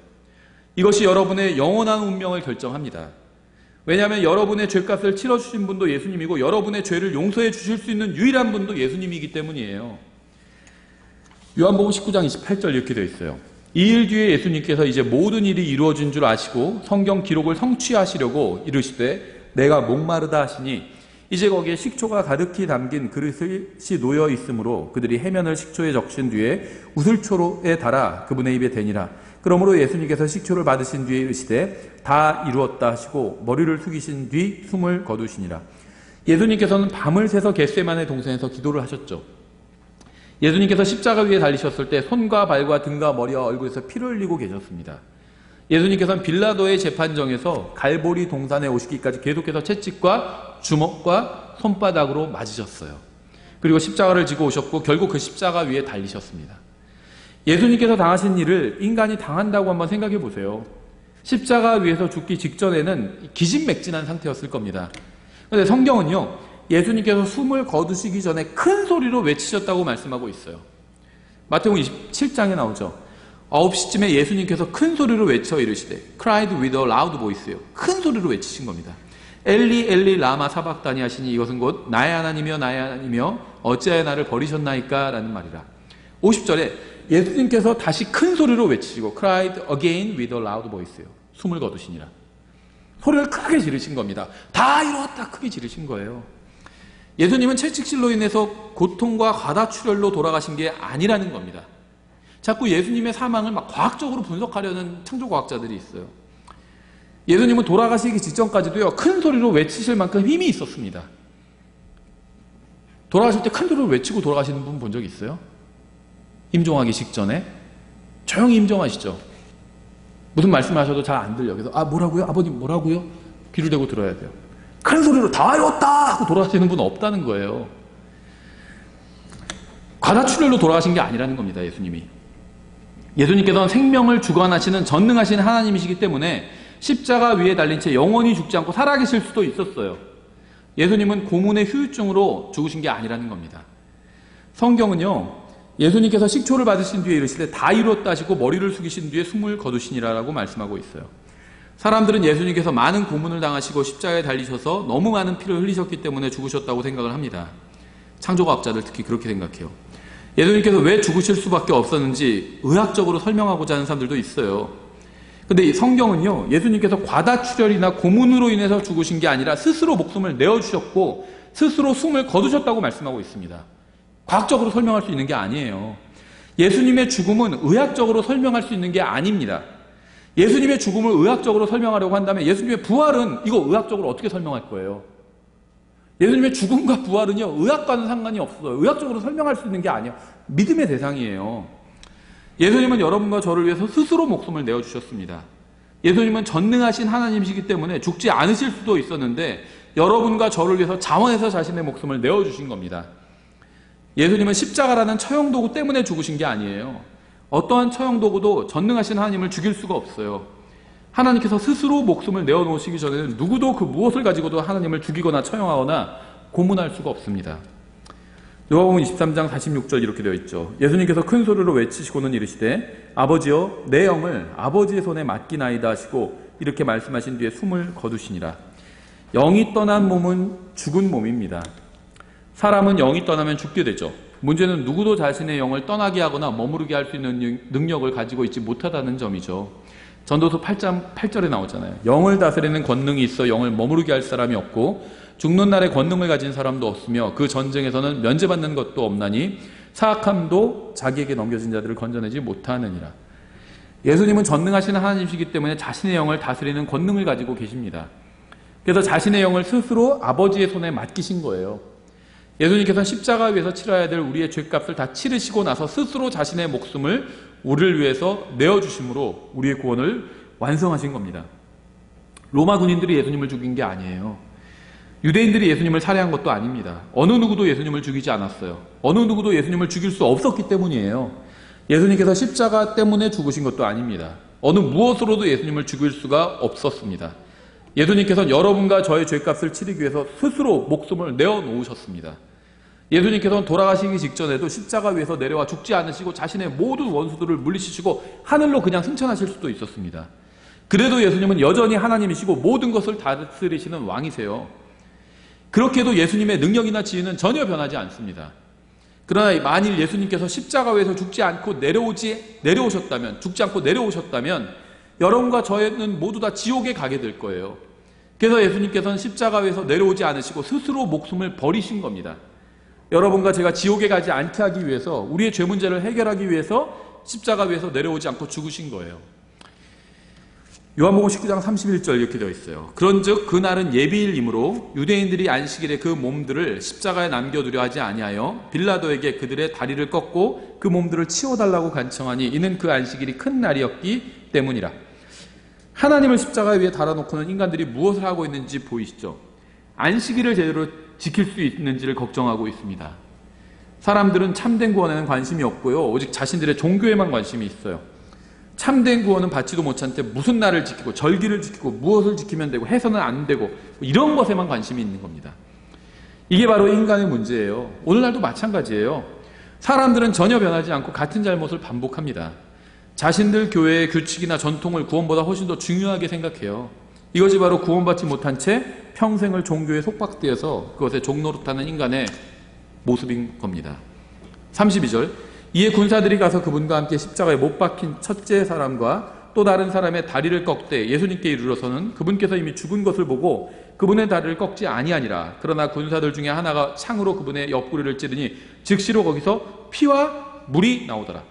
이것이 여러분의 영원한 운명을 결정합니다. 왜냐하면 여러분의 죄값을 치러주신 분도 예수님이고 여러분의 죄를 용서해 주실 수 있는 유일한 분도 예수님이기 때문이에요. 요한복음 19장 28절 이렇게 되어 있어요. 이 일 뒤에 예수님께서 이제 모든 일이 이루어진 줄 아시고 성경 기록을 성취하시려고 이르시되 내가 목마르다 하시니 이제 거기에 식초가 가득히 담긴 그릇이 놓여 있으므로 그들이 해면을 식초에 적신 뒤에 우슬초로에 달아 그분의 입에 대니라. 그러므로 예수님께서 식초를 받으신 뒤에 이르시되 다 이루었다 하시고 머리를 숙이신 뒤 숨을 거두시니라. 예수님께서는 밤을 새서 겟세마네 동산에서 기도를 하셨죠. 예수님께서 십자가 위에 달리셨을 때 손과 발과 등과 머리와 얼굴에서 피를 흘리고 계셨습니다. 예수님께서는 빌라도의 재판정에서 갈보리 동산에 오시기까지 계속해서 채찍과 주먹과 손바닥으로 맞으셨어요. 그리고 십자가를 지고 오셨고 결국 그 십자가 위에 달리셨습니다. 예수님께서 당하신 일을 인간이 당한다고 한번 생각해 보세요. 십자가 위에서 죽기 직전에는 기진맥진한 상태였을 겁니다. 그런데 성경은요, 예수님께서 숨을 거두시기 전에 큰 소리로 외치셨다고 말씀하고 있어요. 마태복음 27장에 나오죠. 9시쯤에 예수님께서 큰 소리로 외쳐 이르시되 cried with a loud voice예요. 큰 소리로 외치신 겁니다. 엘리 엘리 라마 사박다니 하시니 이것은 곧 나의 하나님이여 나의 하나님이여 어찌하여 나를 버리셨나이까 라는 말이라. 50절에 예수님께서 다시 큰 소리로 외치시고 cried again with a loud voice예요. 숨을 거두시니라. 소리를 크게 지르신 겁니다. 다 이루었다 크게 지르신 거예요. 예수님은 채찍질로 인해서 고통과 과다출혈로 돌아가신 게 아니라는 겁니다. 자꾸 예수님의 사망을 막 과학적으로 분석하려는 창조과학자들이 있어요. 예수님은 돌아가시기 직전까지도요, 큰 소리로 외치실 만큼 힘이 있었습니다. 돌아가실 때 큰 소리로 외치고 돌아가시는 분 본 적 있어요? 임종하기 직전에 조용히 임종하시죠. 무슨 말씀하셔도 잘 안 들려. 그래서 뭐라고요? 아버님 뭐라고요? 귀를 대고 들어야 돼요. 큰 소리로 다 이뤘다 하고 돌아가시는 분은 없다는 거예요. 과다출혈로 돌아가신 게 아니라는 겁니다. 예수님이. 예수님께서는 생명을 주관하시는 전능하신 하나님이시기 때문에 십자가 위에 달린 채 영원히 죽지 않고 살아계실 수도 있었어요. 예수님은 고문의 후유증으로 죽으신 게 아니라는 겁니다. 성경은요, 예수님께서 식초를 받으신 뒤에 이르시되 다 이루었다 하시고 머리를 숙이신 뒤에 숨을 거두시니라라고 말씀하고 있어요. 사람들은 예수님께서 많은 고문을 당하시고 십자가에 달리셔서 너무 많은 피를 흘리셨기 때문에 죽으셨다고 생각을 합니다. 창조과학자들 특히 그렇게 생각해요. 예수님께서 왜 죽으실 수밖에 없었는지 의학적으로 설명하고자 하는 사람들도 있어요. 근데 성경은요, 예수님께서 과다출혈이나 고문으로 인해서 죽으신 게 아니라 스스로 목숨을 내어주셨고 스스로 숨을 거두셨다고 말씀하고 있습니다. 과학적으로 설명할 수 있는 게 아니에요. 예수님의 죽음은 의학적으로 설명할 수 있는 게 아닙니다. 예수님의 죽음을 의학적으로 설명하려고 한다면 예수님의 부활은 이거 의학적으로 어떻게 설명할 거예요? 예수님의 죽음과 부활은요, 의학과는 상관이 없어요. 의학적으로 설명할 수 있는 게 아니에요. 믿음의 대상이에요. 예수님은 여러분과 저를 위해서 스스로 목숨을 내어주셨습니다. 예수님은 전능하신 하나님이시기 때문에 죽지 않으실 수도 있었는데 여러분과 저를 위해서 자원해서 자신의 목숨을 내어주신 겁니다. 예수님은 십자가라는 처형도구 때문에 죽으신 게 아니에요. 어떠한 처형도구도 전능하신 하나님을 죽일 수가 없어요. 하나님께서 스스로 목숨을 내어놓으시기 전에는 누구도 그 무엇을 가지고도 하나님을 죽이거나 처형하거나 고문할 수가 없습니다. 요한복음 23장 46절 이렇게 되어 있죠. 예수님께서 큰 소리로 외치시고는 이르시되 아버지여 내 영을 아버지의 손에 맡기나이다 하시고 이렇게 말씀하신 뒤에 숨을 거두시니라. 영이 떠난 몸은 죽은 몸입니다. 사람은 영이 떠나면 죽게 되죠. 문제는 누구도 자신의 영을 떠나게 하거나 머무르게 할 수 있는 능력을 가지고 있지 못하다는 점이죠. 전도서 8장 8절에 나오잖아요. 영을 다스리는 권능이 있어 영을 머무르게 할 사람이 없고 죽는 날에 권능을 가진 사람도 없으며 그 전쟁에서는 면제받는 것도 없나니 사악함도 자기에게 넘겨진 자들을 건져내지 못하느니라. 예수님은 전능하신 하나님이시기 때문에 자신의 영을 다스리는 권능을 가지고 계십니다. 그래서 자신의 영을 스스로 아버지의 손에 맡기신 거예요. 예수님께서는 십자가 위에서 치러야 될 우리의 죄값을 다 치르시고 나서 스스로 자신의 목숨을 우리를 위해서 내어주심으로 우리의 구원을 완성하신 겁니다. 로마 군인들이 예수님을 죽인 게 아니에요. 유대인들이 예수님을 살해한 것도 아닙니다. 어느 누구도 예수님을 죽이지 않았어요. 어느 누구도 예수님을 죽일 수 없었기 때문이에요. 예수님께서 십자가 때문에 죽으신 것도 아닙니다. 어느 무엇으로도 예수님을 죽일 수가 없었습니다. 예수님께서는 여러분과 저의 죄값을 치르기 위해서 스스로 목숨을 내어놓으셨습니다. 예수님께서는 돌아가시기 직전에도 십자가 위에서 내려와 죽지 않으시고 자신의 모든 원수들을 물리치시고 하늘로 그냥 승천하실 수도 있었습니다. 그래도 예수님은 여전히 하나님이시고 모든 것을 다스리시는 왕이세요. 그렇게도 예수님의 능력이나 지위는 전혀 변하지 않습니다. 그러나 만일 예수님께서 십자가 위에서 죽지 않고 죽지 않고 내려오셨다면 여러분과 저희는 모두 다 지옥에 가게 될 거예요. 그래서 예수님께서는 십자가 위에서 내려오지 않으시고 스스로 목숨을 버리신 겁니다. 여러분과 제가 지옥에 가지 않게 하기 위해서, 우리의 죄 문제를 해결하기 위해서 십자가 위에서 내려오지 않고 죽으신 거예요. 요한복음 19장 31절 이렇게 되어 있어요. 그런즉 그날은 예비일이므로 유대인들이 안식일에 그 몸들을 십자가에 남겨두려 하지 아니하여 빌라도에게 그들의 다리를 꺾고 그 몸들을 치워달라고 간청하니 이는 그 안식일이 큰 날이었기 때문이라. 하나님을 십자가 위에 달아놓고는 인간들이 무엇을 하고 있는지 보이시죠? 안식일을 제대로 지킬 수 있는지를 걱정하고 있습니다. 사람들은 참된 구원에는 관심이 없고요, 오직 자신들의 종교에만 관심이 있어요. 참된 구원은 받지도 못한 채 무슨 날을 지키고 절기를 지키고 무엇을 지키면 되고 해서는 안 되고 이런 것에만 관심이 있는 겁니다. 이게 바로 인간의 문제예요. 오늘날도 마찬가지예요. 사람들은 전혀 변하지 않고 같은 잘못을 반복합니다. 자신들 교회의 규칙이나 전통을 구원보다 훨씬 더 중요하게 생각해요. 이것이 바로 구원받지 못한 채 평생을 종교에 속박되어서 그것에 종노릇하는 인간의 모습인 겁니다. 32절 이에 군사들이 가서 그분과 함께 십자가에 못 박힌 첫째 사람과 또 다른 사람의 다리를 꺾되 예수님께 이르러서는 그분께서 이미 죽은 것을 보고 그분의 다리를 꺾지 아니하니라. 그러나 군사들 중에 하나가 창으로 그분의 옆구리를 찌르니 즉시로 거기서 피와 물이 나오더라.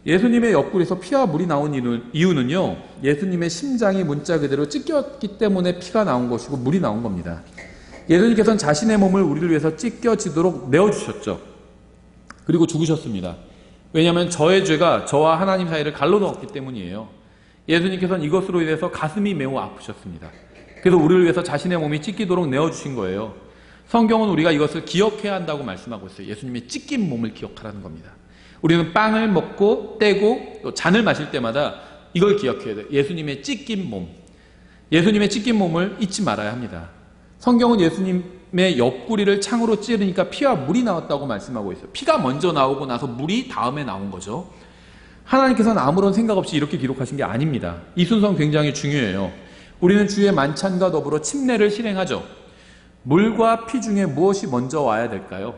예수님의 옆구리에서 피와 물이 나온 이유는요, 예수님의 심장이 문자 그대로 찢겼기 때문에 피가 나온 것이고 물이 나온 겁니다. 예수님께서는 자신의 몸을 우리를 위해서 찢겨지도록 내어주셨죠. 그리고 죽으셨습니다. 왜냐하면 저의 죄가 저와 하나님 사이를 갈라놓았기 때문이에요. 예수님께서는 이것으로 인해서 가슴이 매우 아프셨습니다. 그래서 우리를 위해서 자신의 몸이 찢기도록 내어주신 거예요. 성경은 우리가 이것을 기억해야 한다고 말씀하고 있어요. 예수님의 찢긴 몸을 기억하라는 겁니다. 우리는 빵을 먹고 떼고 또 잔을 마실 때마다 이걸 기억해야 돼요. 예수님의 찢긴 몸. 예수님의 찢긴 몸을 잊지 말아야 합니다. 성경은 예수님의 옆구리를 창으로 찌르니까 피와 물이 나왔다고 말씀하고 있어요. 피가 먼저 나오고 나서 물이 다음에 나온 거죠. 하나님께서는 아무런 생각 없이 이렇게 기록하신 게 아닙니다. 이 순서는 굉장히 중요해요. 우리는 주의 만찬과 더불어 침례를 실행하죠. 물과 피 중에 무엇이 먼저 와야 될까요?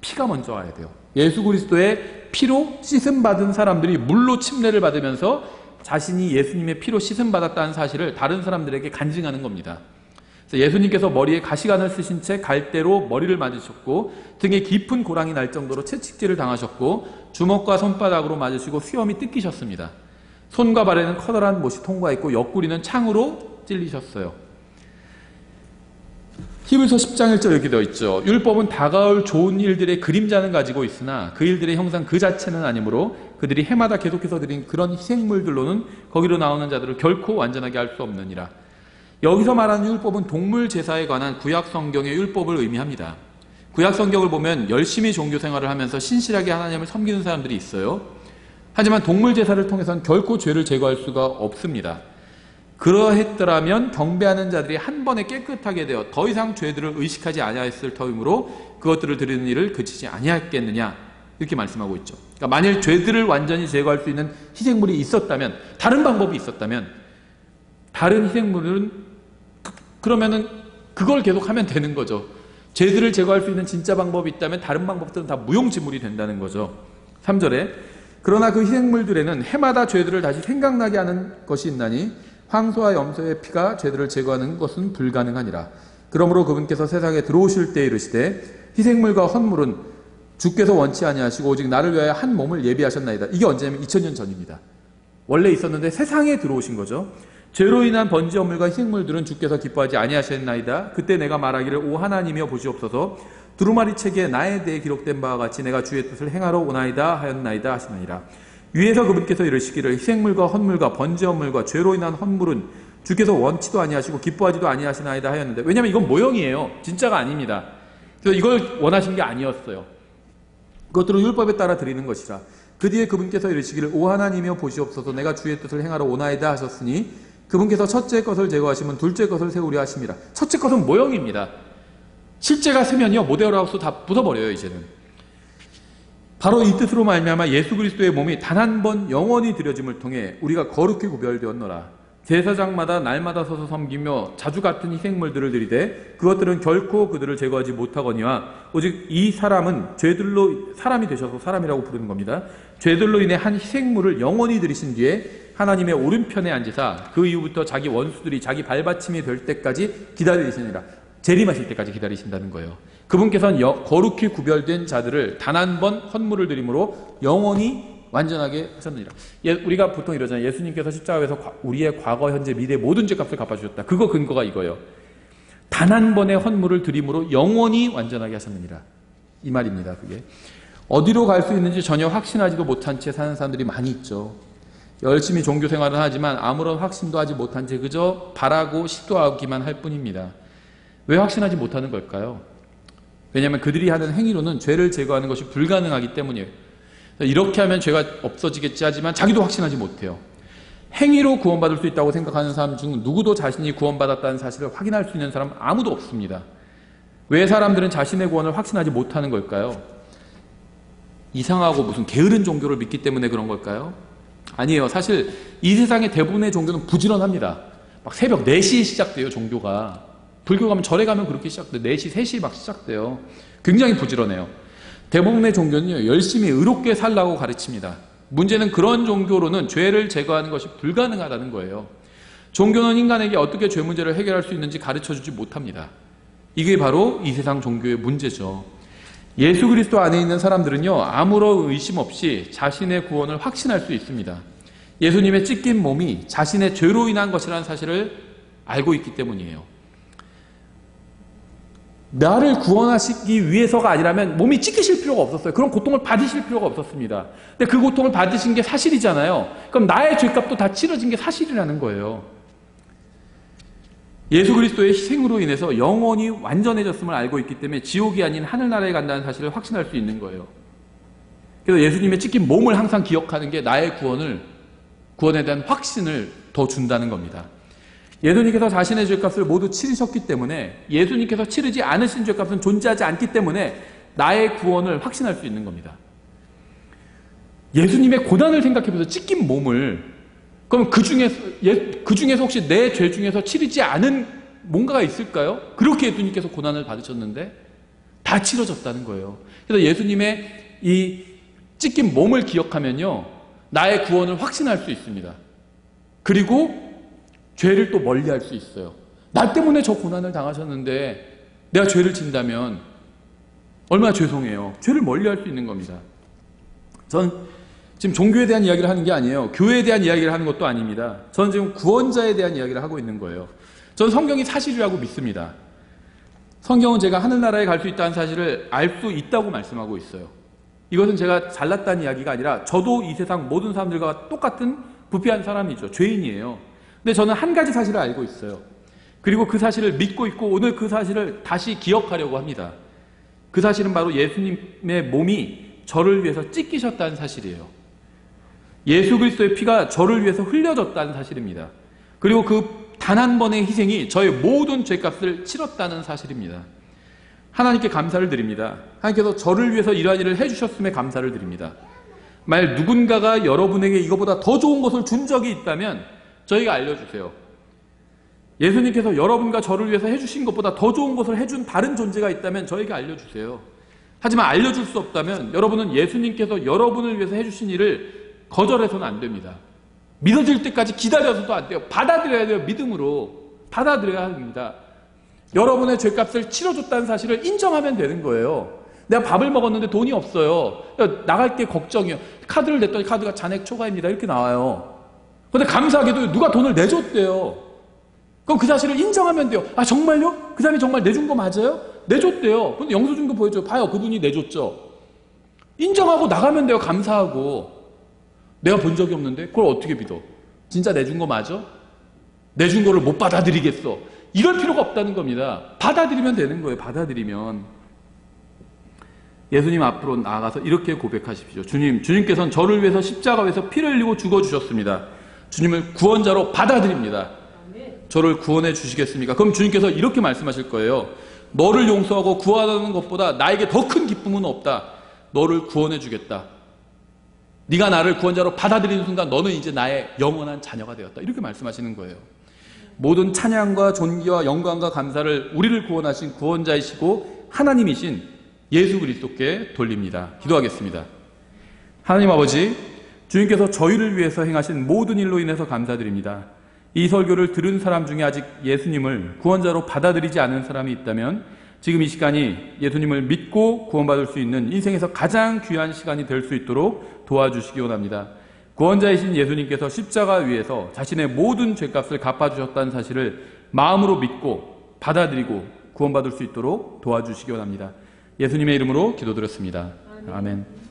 피가 먼저 와야 돼요. 예수 그리스도의 피로 씻음받은 사람들이 물로 침례를 받으면서 자신이 예수님의 피로 씻음받았다는 사실을 다른 사람들에게 간증하는 겁니다. 그래서 예수님께서 머리에 가시관을 쓰신 채 갈대로 머리를 맞으셨고 등에 깊은 고랑이 날 정도로 채찍질을 당하셨고 주먹과 손바닥으로 맞으시고 수염이 뜯기셨습니다. 손과 발에는 커다란 못이 통과했고 옆구리는 창으로 찔리셨어요. 히브리서 10장 1절 이렇게 되어 있죠. 율법은 다가올 좋은 일들의 그림자는 가지고 있으나 그 일들의 형상 그 자체는 아니므로 그들이 해마다 계속해서 드린 그런 희생물들로는 거기로 나오는 자들을 결코 완전하게 할 수 없느니라. 여기서 말하는 율법은 동물 제사에 관한 구약 성경의 율법을 의미합니다. 구약 성경을 보면 열심히 종교 생활을 하면서 신실하게 하나님을 섬기는 사람들이 있어요. 하지만 동물 제사를 통해서는 결코 죄를 제거할 수가 없습니다. 그러했더라면 경배하는 자들이 한 번에 깨끗하게 되어 더 이상 죄들을 의식하지 아니하였을 터이므로 그것들을 드리는 일을 그치지 아니하였겠느냐 이렇게 말씀하고 있죠. 그러니까 만일 죄들을 완전히 제거할 수 있는 희생물이 있었다면, 다른 방법이 있었다면, 다른 희생물은 그러면은 그걸 계속 하면 되는 거죠. 죄들을 제거할 수 있는 진짜 방법이 있다면 다른 방법들은 다 무용지물이 된다는 거죠. 3절에 그러나 그 희생물들에는 해마다 죄들을 다시 생각나게 하는 것이 있나니 황소와 염소의 피가 죄들을 제거하는 것은 불가능하니라. 그러므로 그분께서 세상에 들어오실 때 이르시되 희생물과 헌물은 주께서 원치 아니하시고 오직 나를 위하여 한 몸을 예비하셨나이다. 이게 언제냐면 2000년 전입니다. 원래 있었는데 세상에 들어오신 거죠. 죄로 인한 번지 헌물과 희생물들은 주께서 기뻐하지 아니하셨나이다. 그때 내가 말하기를 오 하나님이여 보시옵소서 두루마리 책에 나에 대해 기록된 바와 같이 내가 주의 뜻을 행하러 오나이다 하였나이다 하시나이라. 위에서 그분께서 이르시기를 희생물과 헌물과 번지 헌물과 죄로 인한 헌물은 주께서 원치도 아니하시고 기뻐하지도 아니하시나이다 하였는데, 왜냐하면 이건 모형이에요. 진짜가 아닙니다. 그래서 이걸 원하신 게 아니었어요. 그것들은 율법에 따라 드리는 것이라. 그 뒤에 그분께서 이르시기를 오 하나님이여 보시옵소서 내가 주의 뜻을 행하러 오나이다 하셨으니 그분께서 첫째 것을 제거하시면 둘째 것을 세우려 하심이라. 첫째 것은 모형입니다. 실제가 쓰면요 모델하우스 다 부숴버려요. 이제는 바로 이 뜻으로 말미암아 예수 그리스도의 몸이 단 한 번 영원히 드려짐을 통해 우리가 거룩히 구별되었노라. 제사장마다 날마다 서서 섬기며 자주 같은 희생물들을 드리되 그것들은 결코 그들을 제거하지 못하거니와 오직 이 사람은 죄들로 사람이 되셔서 사람이라고 부르는 겁니다. 죄들로 인해 한 희생물을 영원히 드리신 뒤에 하나님의 오른편에 앉으사 그 이후부터 자기 원수들이 자기 발받침이 될 때까지 기다리시니라. 재림하실 때까지 기다리신다는 거예요. 그분께서는 거룩히 구별된 자들을 단 한 번 헌물을 드림으로 영원히 완전하게 하셨느니라. 우리가 보통 이러잖아요. 예수님께서 십자가에서 우리의 과거, 현재, 미래 모든 죄값을 갚아주셨다. 그거 근거가 이거예요. 단 한 번의 헌물을 드림으로 영원히 완전하게 하셨느니라. 이 말입니다. 그게 어디로 갈 수 있는지 전혀 확신하지도 못한 채 사는 사람들이 많이 있죠. 열심히 종교 생활은 하지만 아무런 확신도 하지 못한 채 그저 바라고 시도하기만 할 뿐입니다. 왜 확신하지 못하는 걸까요? 왜냐하면 그들이 하는 행위로는 죄를 제거하는 것이 불가능하기 때문이에요. 이렇게 하면 죄가 없어지겠지 하지만 자기도 확신하지 못해요. 행위로 구원받을 수 있다고 생각하는 사람 중 누구도 자신이 구원받았다는 사실을 확인할 수 있는 사람 아무도 없습니다. 왜 사람들은 자신의 구원을 확신하지 못하는 걸까요? 이상하고 무슨 게으른 종교를 믿기 때문에 그런 걸까요? 아니에요. 사실 이 세상의 대부분의 종교는 부지런합니다. 막 새벽 4시에 시작돼요. 종교가. 불교 가면 절에 가면 그렇게 시작돼요. 4시, 3시 막 시작돼요. 굉장히 부지런해요. 대부분의 종교는요, 열심히 의롭게 살라고 가르칩니다. 문제는 그런 종교로는 죄를 제거하는 것이 불가능하다는 거예요. 종교는 인간에게 어떻게 죄 문제를 해결할 수 있는지 가르쳐주지 못합니다. 이게 바로 이 세상 종교의 문제죠. 예수 그리스도 안에 있는 사람들은요, 아무런 의심 없이 자신의 구원을 확신할 수 있습니다. 예수님의 찢긴 몸이 자신의 죄로 인한 것이라는 사실을 알고 있기 때문이에요. 나를 구원하시기 위해서가 아니라면 몸이 찢기실 필요가 없었어요. 그런 고통을 받으실 필요가 없었습니다. 근데 그 고통을 받으신 게 사실이잖아요. 그럼 나의 죄값도 다 치러진 게 사실이라는 거예요. 예수 그리스도의 희생으로 인해서 영원히 완전해졌음을 알고 있기 때문에 지옥이 아닌 하늘나라에 간다는 사실을 확신할 수 있는 거예요. 그래서 예수님의 찢긴 몸을 항상 기억하는 게 나의 구원에 대한 확신을 더 준다는 겁니다. 예수님께서 자신의 죄값을 모두 치르셨기 때문에, 예수님께서 치르지 않으신 죄값은 존재하지 않기 때문에 나의 구원을 확신할 수 있는 겁니다. 예수님의 고난을 생각해보세요. 찢긴 몸을. 그럼 그 중에서 혹시 내 죄 중에서 치르지 않은 뭔가가 있을까요? 그렇게 예수님께서 고난을 받으셨는데 다 치러졌다는 거예요. 그래서 예수님의 이 찢긴 몸을 기억하면요, 나의 구원을 확신할 수 있습니다. 그리고 죄를 또 멀리할 수 있어요. 나 때문에 저 고난을 당하셨는데 내가 죄를 진다면 얼마나 죄송해요. 죄를 멀리할 수 있는 겁니다. 전 지금 종교에 대한 이야기를 하는 게 아니에요. 교회에 대한 이야기를 하는 것도 아닙니다. 저는 지금 구원자에 대한 이야기를 하고 있는 거예요. 저는 성경이 사실이라고 믿습니다. 성경은 제가 하늘나라에 갈 수 있다는 사실을 알 수 있다고 말씀하고 있어요. 이것은 제가 잘났다는 이야기가 아니라 저도 이 세상 모든 사람들과 똑같은 부패한 사람이죠. 죄인이에요. 근데 저는 한 가지 사실을 알고 있어요. 그리고 그 사실을 믿고 있고 오늘 그 사실을 다시 기억하려고 합니다. 그 사실은 바로 예수님의 몸이 저를 위해서 찢기셨다는 사실이에요. 예수 그리스도의 피가 저를 위해서 흘려졌다는 사실입니다. 그리고 그 단 한 번의 희생이 저의 모든 죄값을 치렀다는 사실입니다. 하나님께 감사를 드립니다. 하나님께서 저를 위해서 이러한 일을 해주셨음에 감사를 드립니다. 만약 누군가가 여러분에게 이거보다 더 좋은 것을 준 적이 있다면 저희가 알려주세요. 예수님께서 여러분과 저를 위해서 해주신 것보다 더 좋은 것을 해준 다른 존재가 있다면 저에게 알려주세요. 하지만 알려줄 수 없다면 여러분은 예수님께서 여러분을 위해서 해주신 일을 거절해서는 안 됩니다. 믿어질 때까지 기다려서도 안 돼요. 받아들여야 돼요. 믿음으로 받아들여야 합니다. 여러분의 죄값을 치러줬다는 사실을 인정하면 되는 거예요. 내가 밥을 먹었는데 돈이 없어요. 나갈 게 걱정이에요. 카드를 냈더니 카드가 잔액 초과입니다. 이렇게 나와요. 그런데 감사하게도 누가 돈을 내줬대요. 그럼 그 사실을 인정하면 돼요. 아, 정말요? 그 사람이 정말 내준 거 맞아요? 내줬대요. 근데 영수증도 보여줘요. 봐요. 그분이 내줬죠. 인정하고 나가면 돼요. 감사하고. 내가 본 적이 없는데 그걸 어떻게 믿어? 진짜 내준 거 맞아? 내준 거를 못 받아들이겠어. 이럴 필요가 없다는 겁니다. 받아들이면 되는 거예요. 받아들이면. 예수님 앞으로 나아가서 이렇게 고백하십시오. 주님께서는 저를 위해서 십자가에서 피를 흘리고 죽어주셨습니다. 주님을 구원자로 받아들입니다. 저를 구원해 주시겠습니까? 그럼 주님께서 이렇게 말씀하실 거예요. 너를 용서하고 구원하는 것보다 나에게 더 큰 기쁨은 없다. 너를 구원해 주겠다. 네가 나를 구원자로 받아들이는 순간 너는 이제 나의 영원한 자녀가 되었다. 이렇게 말씀하시는 거예요. 모든 찬양과 존귀와 영광과 감사를 우리를 구원하신 구원자이시고 하나님이신 예수 그리스도께 돌립니다. 기도하겠습니다. 하나님 아버지, 주님께서 저희를 위해서 행하신 모든 일로 인해서 감사드립니다. 이 설교를 들은 사람 중에 아직 예수님을 구원자로 받아들이지 않은 사람이 있다면 지금 이 시간이 예수님을 믿고 구원받을 수 있는 인생에서 가장 귀한 시간이 될 수 있도록 도와주시기 원합니다. 구원자이신 예수님께서 십자가 위에서 자신의 모든 죄값을 갚아주셨다는 사실을 마음으로 믿고 받아들이고 구원받을 수 있도록 도와주시기 원합니다. 예수님의 이름으로 기도드렸습니다. 아멘.